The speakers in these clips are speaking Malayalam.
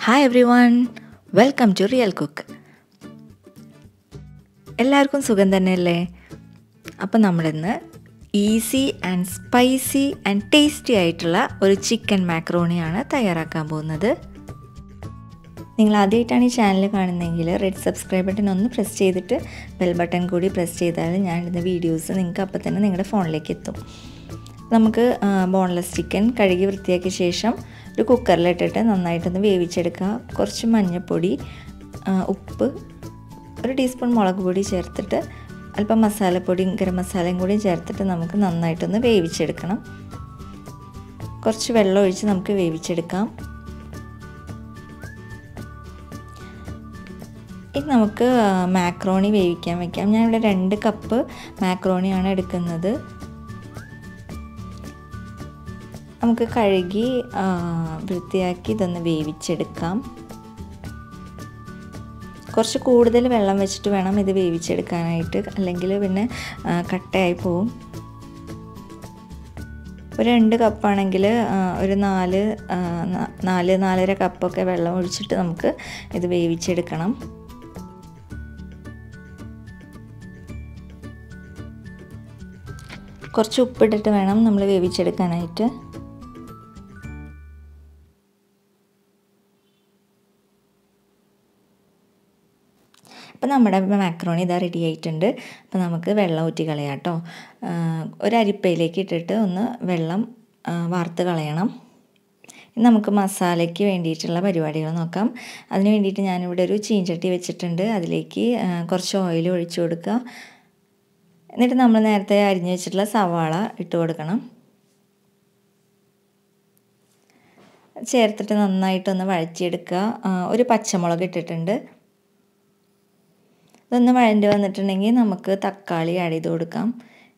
Hi everyone, welcome to Real Cook. എല്ലാവർക്കും സുഖം തന്നെയല്ലേ? അപ്പോൾ നമ്മളിന്ന് easy and spicy and tasty ആയിട്ടുള്ള ഒരു ചിക്കൻ മാക്രോണിയാണ് തയ്യാറാക്കാൻ പോകുന്നത്. നിങ്ങൾ ആദ്യമായിട്ടാണ് ഈ ചാനൽ കാണുന്നതെങ്കിൽ റെഡ് സബ്സ്ക്രൈബ് ബട്ടൺ ഒന്ന് പ്രസ് ചെയ്തിട്ട് ബെൽ ബട്ടൺ കൂടി പ്രസ് ചെയ്താൽ ഞാൻ ഇടുന്ന വീഡിയോസ് നിങ്ങൾക്ക് അപ്പോൾ തന്നെ നിങ്ങളുടെ ഫോണിലേക്ക് എത്തും. നമുക്ക് ബോൺലെസ് ചിക്കൻ കഴുകി വൃത്തിയാക്കിയ ശേഷം ഒരു കുക്കറിലിട്ടിട്ട് നന്നായിട്ടൊന്ന് വേവിച്ചെടുക്കുക. കുറച്ച് മഞ്ഞൾപ്പൊടി, ഉപ്പ്, ഒരു ടീസ്പൂൺ മുളക് പൊടി ചേർത്തിട്ട് അല്പം മസാലപ്പൊടിയും ഗരം മസാലയും കൂടി ചേർത്തിട്ട് നമുക്ക് നന്നായിട്ടൊന്ന് വേവിച്ചെടുക്കണം. കുറച്ച് വെള്ളം ഒഴിച്ച് നമുക്ക് വേവിച്ചെടുക്കാം. ഇനി നമുക്ക് മാക്രോണി വേവിക്കാൻ വയ്ക്കാം. ഞാനിവിടെ 2 കപ്പ് മാക്രോണിയാണ് എടുക്കുന്നത്. നമുക്ക് കഴുകി വൃത്തിയാക്കി ഇതൊന്ന് വേവിച്ചെടുക്കാം. കുറച്ച് കൂടുതൽ വെള്ളം വെച്ചിട്ട് വേണം ഇത് വേവിച്ചെടുക്കാനായിട്ട്, അല്ലെങ്കിൽ പിന്നെ കട്ടയായി പോവും. ഒരു 2 കപ്പാണെങ്കിൽ ഒരു 4-4.5 കപ്പൊക്കെ വെള്ളം ഒഴിച്ചിട്ട് നമുക്ക് ഇത് വേവിച്ചെടുക്കണം. കുറച്ച് ഉപ്പിട്ടിട്ട് വേണം നമ്മൾ വേവിച്ചെടുക്കാനായിട്ട്. അപ്പോൾ നമ്മുടെ മാക്രോണി ഇതാ റെഡി ആയിട്ടുണ്ട്. അപ്പോൾ നമുക്ക് വെള്ളം ഊറ്റി കളയാം കേട്ടോ. ഒരു അരിപ്പയിലേക്ക് ഇട്ടിട്ട് ഒന്ന് വെള്ളം വാർത്ത് കളയണം. നമുക്ക് മസാലയ്ക്ക് വേണ്ടിയിട്ടുള്ള പരിപാടികൾ നോക്കാം. അതിന് വേണ്ടിയിട്ട് ഞാനിവിടെ ഒരു ചീൻചട്ടി വെച്ചിട്ടുണ്ട്. അതിലേക്ക് കുറച്ച് ഓയിൽ ഒഴിച്ചു കൊടുക്കുക. എന്നിട്ട് നമ്മൾ നേരത്തെ അരിഞ്ഞു വെച്ചിട്ടുള്ള സവാള ഇട്ട് കൊടുക്കണം. ചേർത്തിട്ട് നന്നായിട്ടൊന്ന് വഴറ്റിയെടുക്കുക. ഒരു പച്ചമുളക് ഇട്ടിട്ടുണ്ട്. ഇതൊന്ന് വഴണ്ടി വന്നിട്ടുണ്ടെങ്കിൽ നമുക്ക് തക്കാളി ആഡ് ചെയ്ത് കൊടുക്കാം.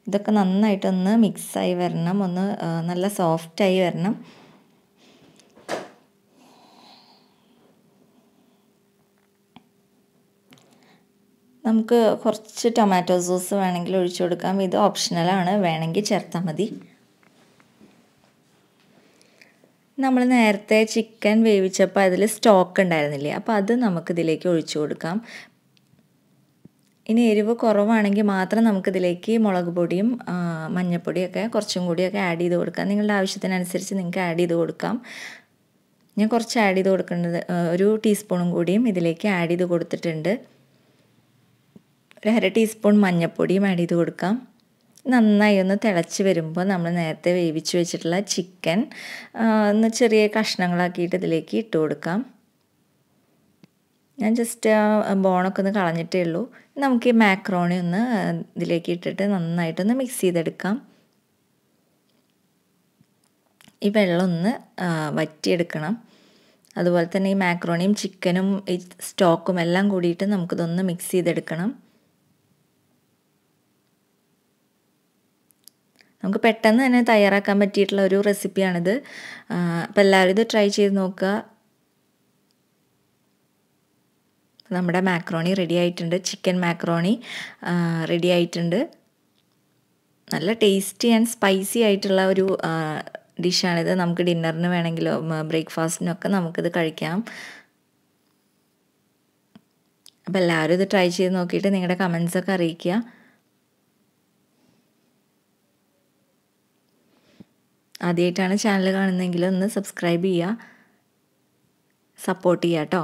ഇതൊക്കെ നന്നായിട്ടൊന്ന് മിക്സായി വരണം, ഒന്ന് നല്ല സോഫ്റ്റായി വരണം. നമുക്ക് കുറച്ച് ടൊമാറ്റോ സോസ് വേണമെങ്കിൽ ഒഴിച്ചു കൊടുക്കാം. ഇത് ഓപ്ഷണലാണ്, വേണമെങ്കിൽ ചേർത്താൽ മതി. നമ്മൾ നേരത്തെ ചിക്കൻ വേവിച്ചപ്പോൾ അതിൽ സ്റ്റോക്ക് ഉണ്ടായിരുന്നില്ലേ, അപ്പോൾ അത് നമുക്കിതിലേക്ക് ഒഴിച്ചു കൊടുക്കാം. ഇനി എരിവ് കുറവാണെങ്കിൽ മാത്രം നമുക്കിതിലേക്ക് മുളക് പൊടിയും മഞ്ഞൾപ്പൊടിയൊക്കെ കുറച്ചും കൂടിയൊക്കെ ആഡ് ചെയ്ത് കൊടുക്കാം. നിങ്ങളുടെ ആവശ്യത്തിനനുസരിച്ച് നിങ്ങൾക്ക് ആഡ് ചെയ്ത് കൊടുക്കാം. ഞാൻ കുറച്ച് ആഡ് ചെയ്ത് കൊടുക്കേണ്ടത്, ഒരു ടീസ്പൂണും കൂടിയും ഇതിലേക്ക് ആഡ് ചെയ്ത് കൊടുത്തിട്ടുണ്ട്. ഒരു 1/2 ടീസ്പൂൺ മഞ്ഞൾപ്പൊടിയും ആഡ് ചെയ്ത് കൊടുക്കാം. നന്നായി ഒന്ന് തിളച്ച് വരുമ്പോൾ നമ്മൾ നേരത്തെ വേവിച്ച് വെച്ചിട്ടുള്ള ചിക്കൻ ഒന്ന് ചെറിയ കഷ്ണങ്ങളാക്കിയിട്ട് ഇതിലേക്ക് ഇട്ട് കൊടുക്കാം. ഞാൻ ജസ്റ്റ് ബോണൊക്കെ ഒന്ന് കളഞ്ഞിട്ടേ ഉള്ളൂ. നമുക്ക് ഈ മാക്രോണി ഒന്ന് ഇതിലേക്ക് ഇട്ടിട്ട് നന്നായിട്ടൊന്ന് മിക്സ് ചെയ്തെടുക്കാം. ഈ വെള്ളം ഒന്ന് വറ്റിയെടുക്കണം. അതുപോലെ തന്നെ ഈ മാക്രോണിയും ചിക്കനും ഈ സ്റ്റോക്കും എല്ലാം കൂടിയിട്ട് നമുക്കിതൊന്ന് മിക്സ് ചെയ്തെടുക്കണം. നമുക്ക് പെട്ടെന്ന് തന്നെ തയ്യാറാക്കാൻ പറ്റിയിട്ടുള്ള ഒരു റെസിപ്പിയാണിത്. അപ്പോൾ എല്ലാവരും ഇത് ട്രൈ ചെയ്ത് നോക്കുക. നമ്മുടെ മാക്രോണി റെഡി ആയിട്ടുണ്ട്. ചിക്കൻ മാക്രോണി റെഡി ആയിട്ടുണ്ട്. നല്ല ടേസ്റ്റി ആൻഡ് സ്പൈസി ആയിട്ടുള്ള ഒരു ഡിഷാണിത്. നമുക്ക് ഡിന്നറിന് വേണമെങ്കിലോ ബ്രേക്ക്ഫാസ്റ്റിനൊക്കെ നമുക്കിത് കഴിക്കാം. അപ്പോൾ എല്ലാവരും ഇത് ട്രൈ ചെയ്ത് നോക്കിയിട്ട് നിങ്ങളുടെ കമൻസൊക്കെ അറിയിക്കുക. ആദ്യമായിട്ടാണ് ചാനൽ കാണുന്നതെങ്കിൽ ഒന്ന് സബ്സ്ക്രൈബ് ചെയ്യുക, സപ്പോർട്ട് ചെയ്യുക കേട്ടോ.